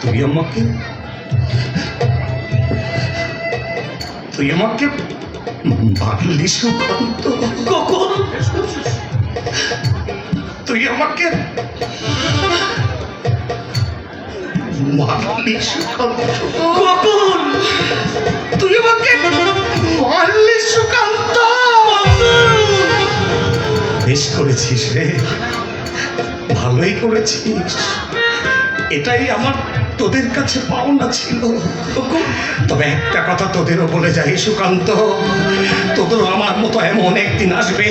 তুই আমাকে মারলি সুকান্ত? কখন? তুই আমাকে মারলি সুকান্ত? কখন? তুই আমাকে মারলি সুকান্ত? বেশ করেছিস রে, ভালোই করেছিস। এটাই আমার তোদের কাছে পাওনা ছিল। তবে একটা কথা তোদেরও বলে যাই সুকান্ত, তোদেরও আমার মতো এমন একদিন আসবে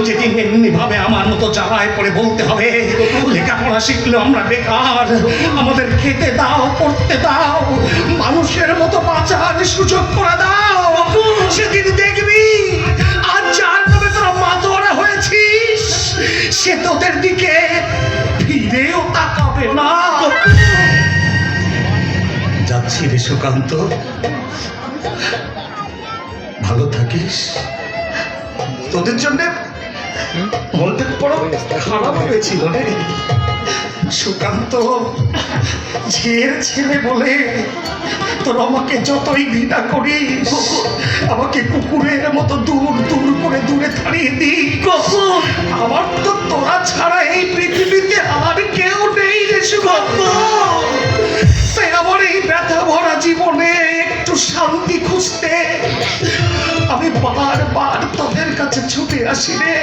যেদিন এমনি ভাবে আমার মতো জ্বালায় পড়ে বলতে হবে লেখাপড়া শিখলেও আমরা বেকার, আমাদের খেতে দাও, পড়তে দাও, মানুষের মতো বাঁচার সুযোগ করে দাও। সেদিন দেখবি আজ যার নামে তোরা মাতোয়ারা হয়েছিস সে তোদের দিকে ফিরেও তাকাবে না। যাচ্ছি রে সুকান্ত, ভালো থাকিস। তোদের জন্য মনটা বড় খারাপ হয়েছিল রে সুকান্ত। ঝিয়ের ছেলে বলে তোরা আমাকে যতই ঘৃণা করিস, আমাকে কুকুরের মতো দূর দূর করে দূরে তাড়িয়ে দিস, আমার তো তোরা ছাড়া এই পৃথিবীতে আর কেউ নেই রে সুকান্ত। তাই আমার এই ব্যথা ভরা জীবনে একটু শান্তি খুঁজতে আমি বারবার তোদের কাছে ছুটে আসি রে।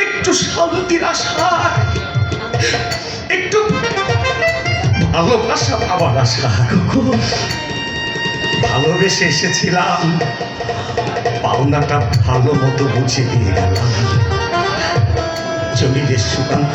একটু শান্তির আশায়, একটু ভালোবাসা পাওয়ার আশা। ভালোবেসে এসেছিলাম, পাওনাটা ভালো মতো বুঝে দিয়ে গেলাম। চলি রে সুকান্ত।